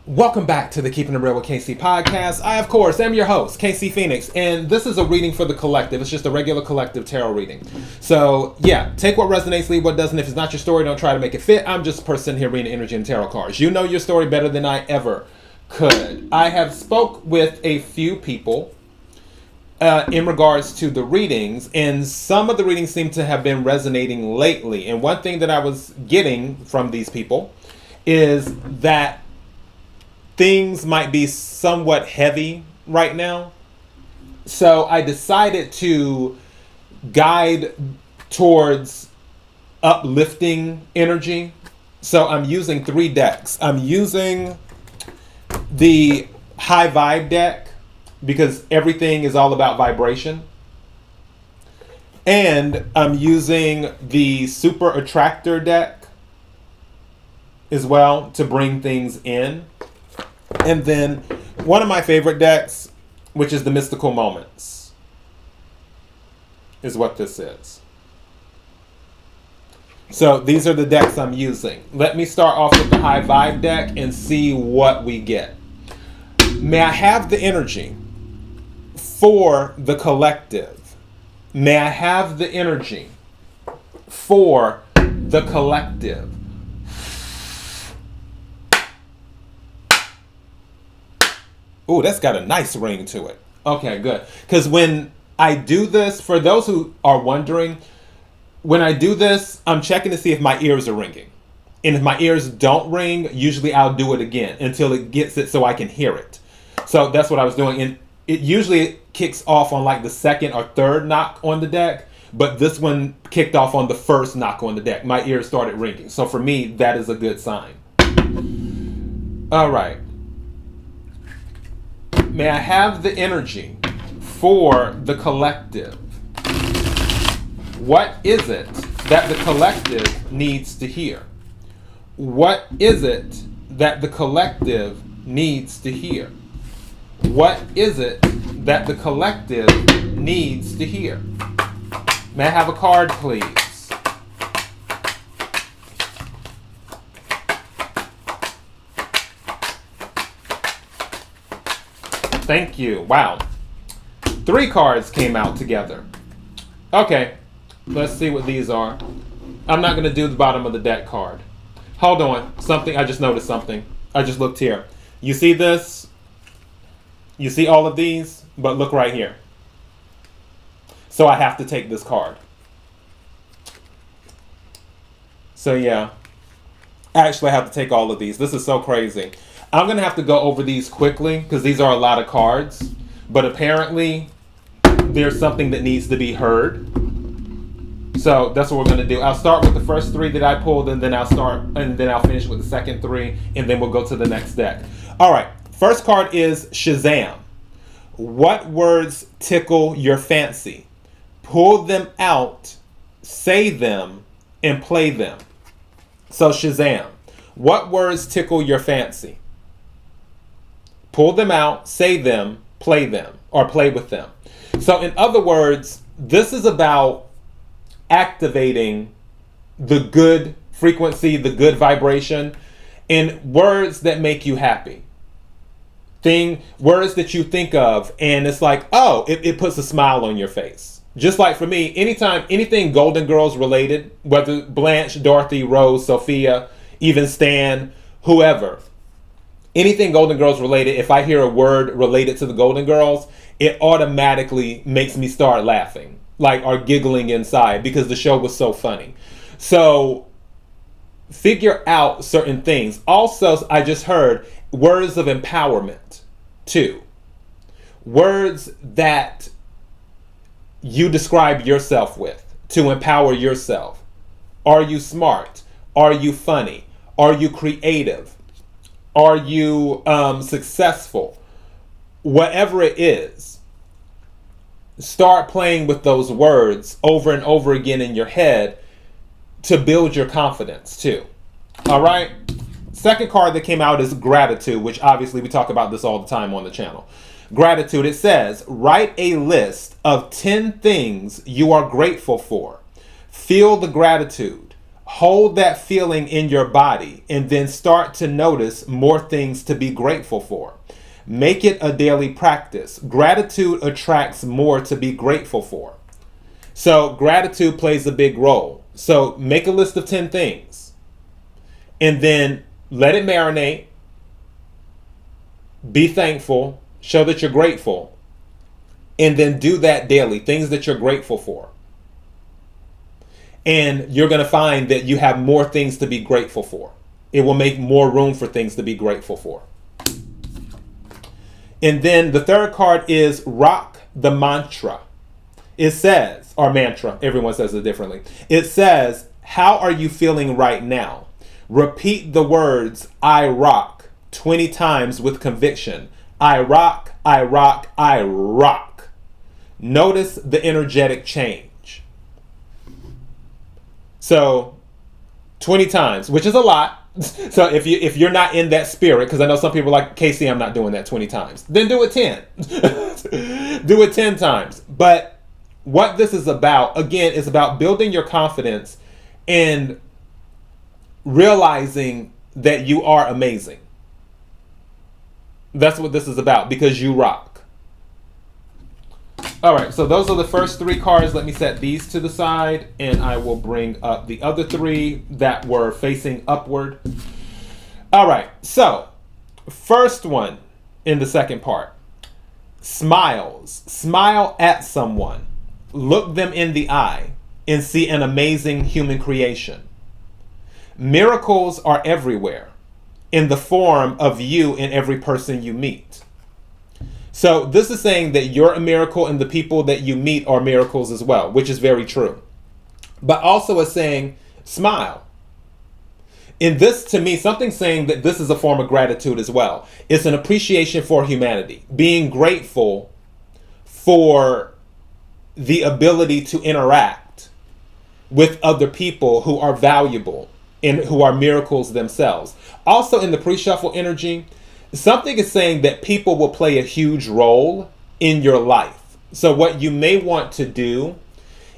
Welcome back to the Keeping It Real with KC podcast. I, of course, am your host, KC Phoenix, and this is a reading for the collective. It's just a regular collective tarot reading. So, yeah, take what resonates, leave what doesn't. If it's not your story, don't try to make it fit. I'm just a person here reading energy and tarot cards. You know your story better than I ever could. I have spoke with a few people in regards to the readings, and some of the readings seem to have been resonating lately. And one thing that I was getting from these people is that things might be somewhat heavy right now. So I decided to guide towards uplifting energy. So I'm using 3 decks. I'm using the high vibe deck because everything is all about vibration. And I'm using the super attractor deck as well to bring things in. And then one of my favorite decks, which is the Mystical Moments, is what this is. So these are the decks I'm using. Let me start off with the High Vibe deck and see what we get. May I have the energy for the collective? May I have the energy for the collective? Ooh, that's got a nice ring to it. Okay, good. Because when I do this, for those who are wondering, when I do this, I'm checking to see if my ears are ringing. And if my ears don't ring, usually I'll do it again until it gets it so I can hear it. So that's what I was doing. And it usually kicks off on like the second or third knock on the deck. But this one kicked off on the first knock on the deck. My ears started ringing. So for me, that is a good sign. All right. May I have the energy for the collective? What is it that the collective needs to hear? What is it that the collective needs to hear? What is it that the collective needs to hear? May I have a card, please? Thank you. Wow. 3 cards came out together. Okay. Let's see what these are. I'm not going to do the bottom of the deck card. Hold on. I just noticed something. I just looked here. You see this? You see all of these? But look right here. So I have to take this card. So yeah. Actually, I have to take all of these. This is so crazy. I'm going to have to go over these quickly because these are a lot of cards. But apparently, there's something that needs to be heard. So that's what we're going to do. I'll start with the first 3 that I pulled, and then I'll finish with the second 3, and then we'll go to the next deck. All right. First card is Shazam. What words tickle your fancy? Pull them out, say them, and play them. So Shazam. What words tickle your fancy? Pull them out, say them, play them, or play with them. So in other words, this is about activating the good frequency, the good vibration in words that make you happy. Words that you think of, and it's like, oh, it puts a smile on your face. Just like for me, anything Golden Girls related, whether Blanche, Dorothy, Rose, Sophia, even Stan, whoever, anything Golden Girls related, if I hear a word related to the Golden Girls, it automatically makes me start laughing, or giggling inside because the show was so funny. So figure out certain things. Also, I just heard words of empowerment too. Words that you describe yourself with to empower yourself. Are you smart? Are you funny? Are you creative? Are you successful? Whatever it is, start playing with those words over and over again in your head to build your confidence too. All right. Second card that came out is Gratitude, which obviously we talk about this all the time on the channel. Gratitude, it says, write a list of 10 things you are grateful for. Feel the gratitude. Hold that feeling in your body and then start to notice more things to be grateful for. Make it a daily practice. Gratitude attracts more to be grateful for. So gratitude plays a big role. So make a list of 10 things and then let it marinate. Be thankful. Show that you're grateful. And then do that daily. Things that you're grateful for. And you're going to find that you have more things to be grateful for. It will make more room for things to be grateful for. And then the third card is Rock the Mantra. It says, or mantra, everyone says it differently. It says, how are you feeling right now? Repeat the words, I rock, 20 times with conviction. I rock, I rock, I rock. Notice the energetic change. So 20 times, which is a lot. So if you're not in that spirit, because I know some people are like, KC, I'm not doing that 20 times. Then do it 10. Do it 10 times. But what this is about, again, is about building your confidence and realizing that you are amazing. That's what this is about, because you rock. All right, so those are the first 3 cards. Let me set these to the side, and I will bring up the other 3 that were facing upward. All right, so first one in the second part. Smiles. Smile at someone. Look them in the eye and see an amazing human creation. Miracles are everywhere in the form of you and every person you meet. So this is saying that you're a miracle and the people that you meet are miracles as well, which is very true. But also it's saying, smile. In this, to me, something saying that this is a form of gratitude as well. It's an appreciation for humanity. Being grateful for the ability to interact with other people who are valuable and who are miracles themselves. Also in the pre-shuffle energy, something is saying that people will play a huge role in your life. So what you may want to do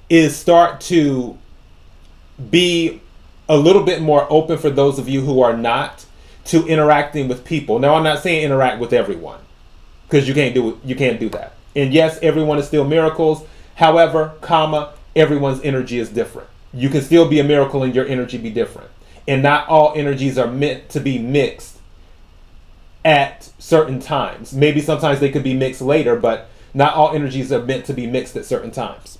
is start to be a little bit more open for those of you who are not to interacting with people. Now, I'm not saying interact with everyone, because you can't do that. And yes, everyone is still miracles. However, everyone's energy is different. You can still be a miracle and your energy be different. And not all energies are meant to be mixed at certain times. Maybe sometimes they could be mixed later, but not all energies are meant to be mixed at certain times.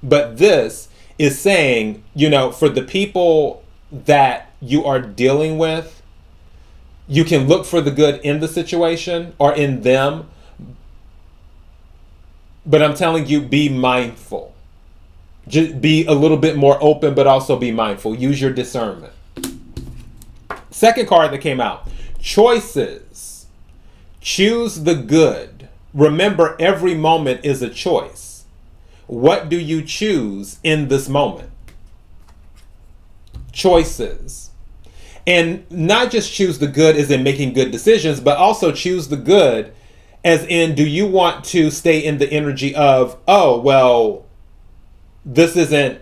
But this is saying, for the people that you are dealing with, you can look for the good in the situation or in them. But I'm telling you, be mindful. Just be a little bit more open, but also be mindful. Use your discernment. Second card that came out. Choices. Choose the good. Remember, every moment is a choice. What do you choose in this moment? Choices. And not just choose the good as in making good decisions, but also choose the good as in, do you want to stay in the energy of, oh, well, this isn't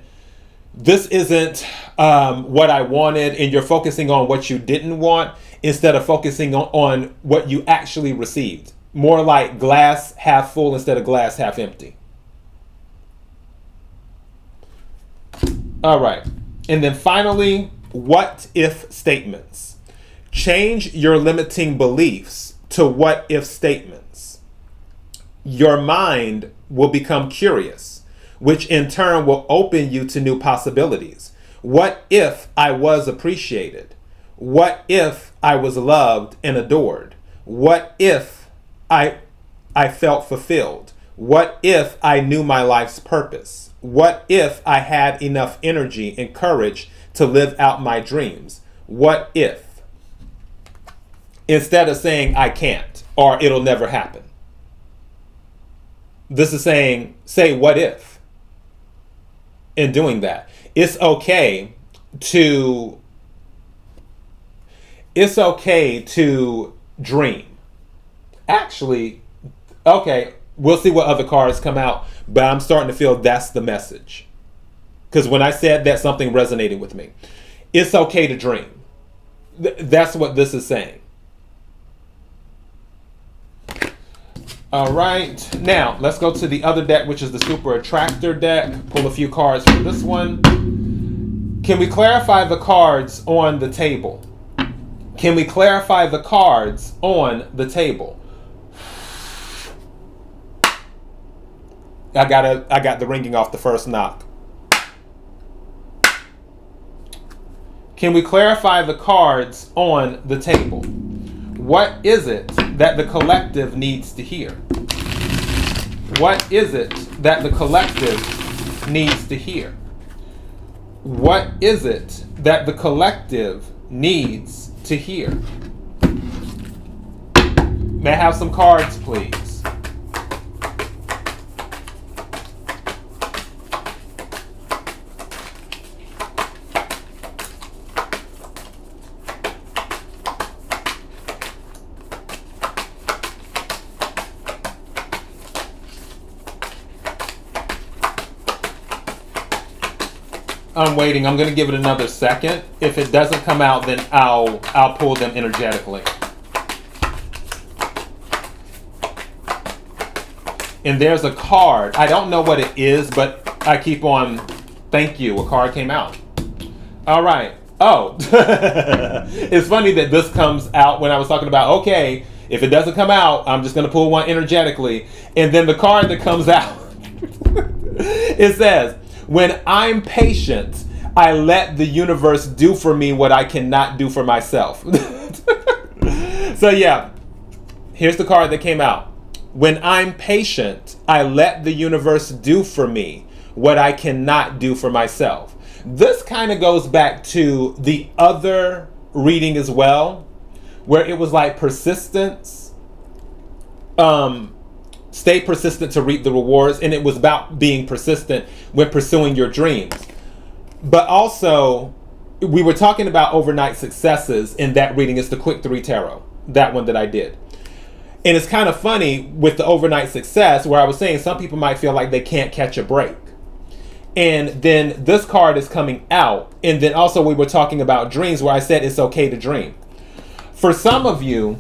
what I wanted, and you're focusing on what you didn't want instead of focusing on what you actually received. More like glass half full instead of glass half empty. All right. And then finally, what if statements. Change your limiting beliefs to what if statements. Your mind will become curious, which in turn will open you to new possibilities. What if I was appreciated? What if I was loved and adored? What if I felt fulfilled? What if I knew my life's purpose? What if I had enough energy and courage to live out my dreams? What if? Instead of saying I can't or it'll never happen. This is saying, say what if? In doing that, it's okay to dream. Actually, okay, we'll see what other cards come out, but I'm starting to feel that's the message. because when I said that, something resonated with me. It's okay to dream. That's what this is saying. All right, now let's go to the other deck, which is the Super Attractor deck. Pull a few cards from this one. Can we clarify the cards on the table? Can we clarify the cards on the table? I got the ringing off the first knock. Can we clarify the cards on the table? What is it that the collective needs to hear? What is it that the collective needs to hear? What is it that the collective needs to hear? May I have some cards, please? I'm waiting. I'm going to give it another second. If it doesn't come out, then I'll pull them energetically. And there's a card. I don't know what it is, but I keep on. Thank you. A card came out. All right. Oh, it's funny that this comes out when I was talking about, okay, if it doesn't come out, I'm just going to pull one energetically. And then the card that comes out, it says, when I'm patient, I let the universe do for me what I cannot do for myself. So yeah, here's the card that came out. When I'm patient, I let the universe do for me what I cannot do for myself. This kind of goes back to the other reading as well, where it was like persistence. Stay persistent to reap the rewards, and it was about being persistent when pursuing your dreams. But also, we were talking about overnight successes in that reading. It's the Quick 3 Tarot, that one that I did. And it's kind of funny with the overnight success, where I was saying some people might feel like they can't catch a break. And then this card is coming out. And then also we were talking about dreams, where I said it's okay to dream. For some of you,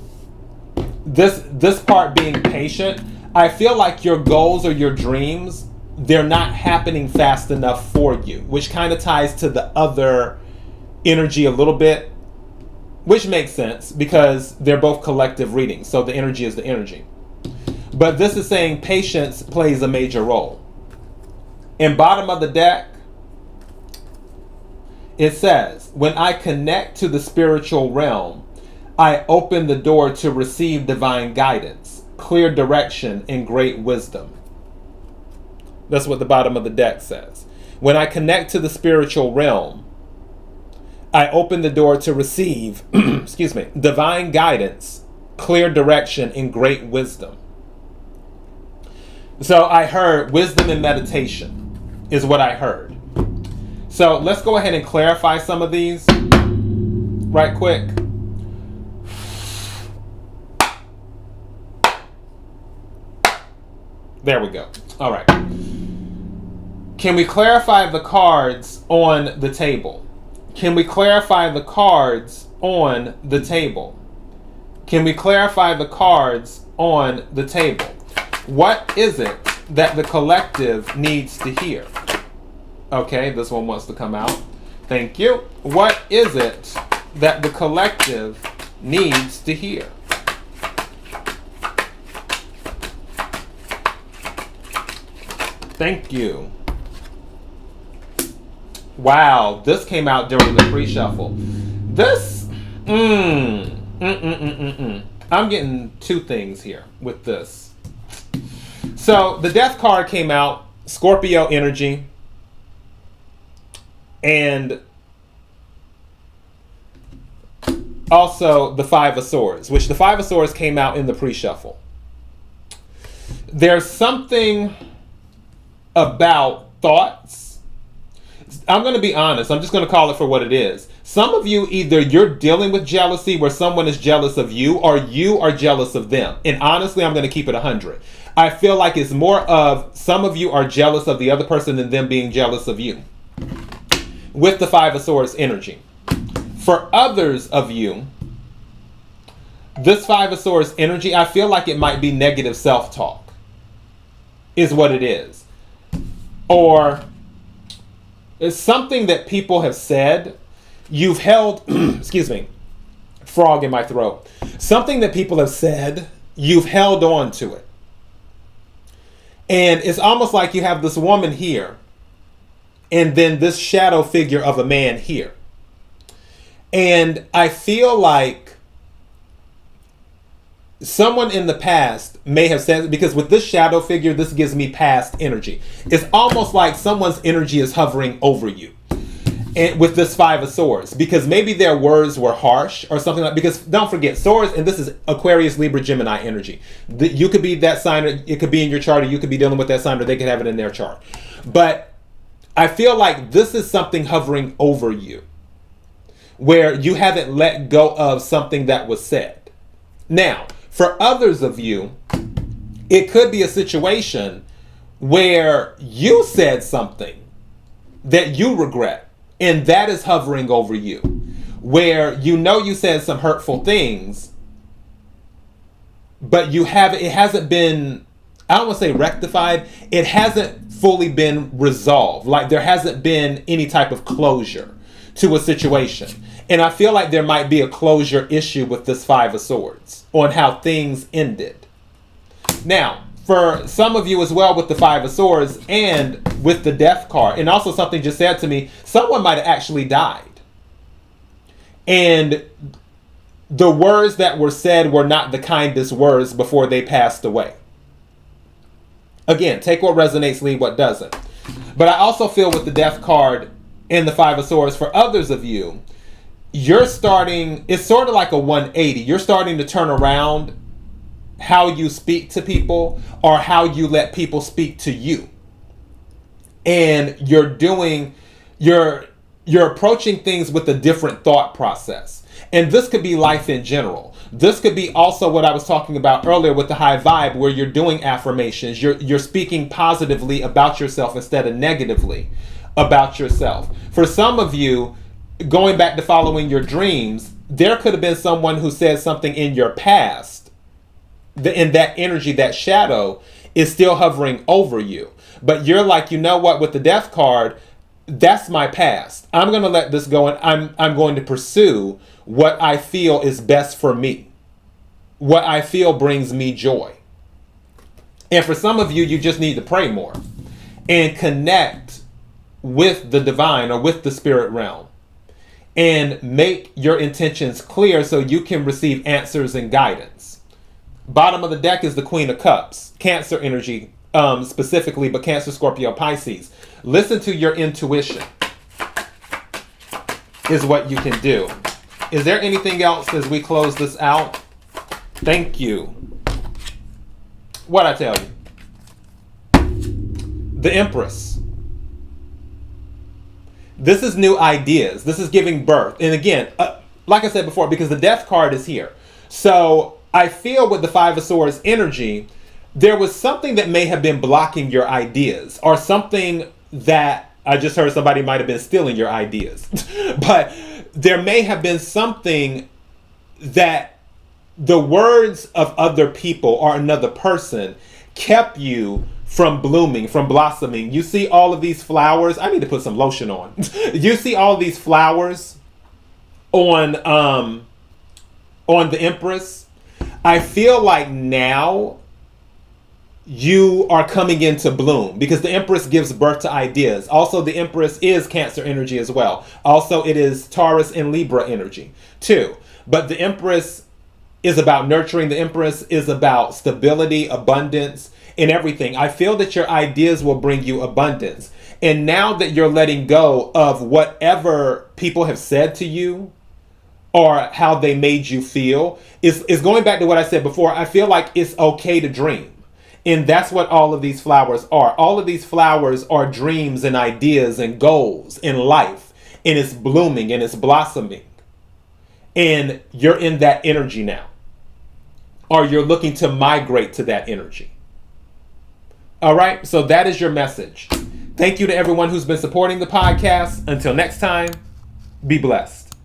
this part being patient, I feel like your goals or your dreams, they're not happening fast enough for you, which kind of ties to the other energy a little bit, which makes sense because they're both collective readings. So the energy is the energy. But this is saying patience plays a major role. In bottom of the deck, it says, when I connect to the spiritual realm, I open the door to receive divine guidance, clear direction, and great wisdom. That's what the bottom of the deck says. When I connect to the spiritual realm, I open the door to receive, excuse me, divine guidance, clear direction, and great wisdom. So I heard wisdom and meditation is what I heard. So let's go ahead and clarify some of these right quick. There we go. All right. Can we clarify the cards on the table? Can we clarify the cards on the table? Can we clarify the cards on the table? What is it that the collective needs to hear? Okay, this one wants to come out. Thank you. What is it that the collective needs to hear? Thank you. Wow, this came out during the pre-shuffle. This, I'm getting two things here with this. So the Death card came out, Scorpio energy, and also the Five of Swords, which the Five of Swords came out in the pre-shuffle. There's something about thoughts. I'm going to be honest. I'm just going to call it for what it is. Some of you, either you're dealing with jealousy where someone is jealous of you, or you are jealous of them. And honestly, I'm going to keep it 100. I feel like it's more of some of you are jealous of the other person than them being jealous of you. with the Five of Swords energy. For others of you, this Five of Swords energy, I feel like it might be negative self-talk, is what it is. Or it's something that people have said, you've held, excuse me, frog in my throat. Something that people have said, you've held on to it. And it's almost like you have this woman here, and then this shadow figure of a man here. And I feel like someone in the past may have said, because with this shadow figure, this gives me past energy. It's almost like someone's energy is hovering over you. And with this Five of Swords, because maybe their words were harsh or something like, because don't forget, swords, and this is Aquarius, Libra, Gemini energy. You could be that sign, or it could be in your chart, or you could be dealing with that sign, or they could have it in their chart. But I feel like this is something hovering over you, where you haven't let go of something that was said. Now, for others of you, it could be a situation where you said something that you regret, and that is hovering over you, where you know you said some hurtful things, but it hasn't been, I don't want to say rectified, it hasn't fully been resolved. Like there hasn't been any type of closure to a situation. And I feel like there might be a closure issue with this Five of Swords on how things ended. Now, for some of you as well with the Five of Swords and with the Death card, and also something just said to me, someone might have actually died. And the words that were said were not the kindest words before they passed away. Again, take what resonates, leave what doesn't. But I also feel with the Death card and the Five of Swords, for others of you, you're starting, it's sort of like a 180. You're starting to turn around how you speak to people or how you let people speak to you. And you're approaching things with a different thought process. And this could be life in general. This could be also what I was talking about earlier with the high vibe, where you're doing affirmations. You're speaking positively about yourself instead of negatively about yourself. For some of you, going back to following your dreams, there could have been someone who said something in your past, and that energy, that shadow, is still hovering over you. But you're like, you know what, with the Death card, that's my past. I'm going to let this go, and I'm going to pursue what I feel is best for me, what I feel brings me joy. And for some of you, you just need to pray more and connect with the divine or with the spirit realm, and make your intentions clear so you can receive answers and guidance. Bottom of the deck is the Queen of Cups, Cancer energy specifically, but Cancer, Scorpio, Pisces. Listen to your intuition is what you can do. Is there anything else as we close this out? Thank you. What'd I tell you? The Empress. This is new ideas. This is giving birth. And again, like I said before, because the Death card is here. So I feel with the Five of Swords energy, there was something that may have been blocking your ideas, or something that I just heard somebody might have been stealing your ideas. But there may have been something that the words of other people or another person kept you from blooming, from blossoming. You see all of these flowers. I need to put some lotion on. You see all these flowers on the Empress. I feel like now you are coming into bloom, because the Empress gives birth to ideas. Also, the Empress is Cancer energy as well. Also, it is Taurus and Libra energy too. But the Empress is about nurturing. The Empress is about stability, abundance, and everything. I feel that your ideas will bring you abundance. And now that you're letting go of whatever people have said to you or how they made you feel, is going back to what I said before. I feel like it's okay to dream. And that's what all of these flowers are. All of these flowers are dreams and ideas and goals in life. And it's blooming and it's blossoming. And you're in that energy now. Or you're looking to migrate to that energy. All right, so that is your message. Thank you to everyone who's been supporting the podcast. Until next time, be blessed.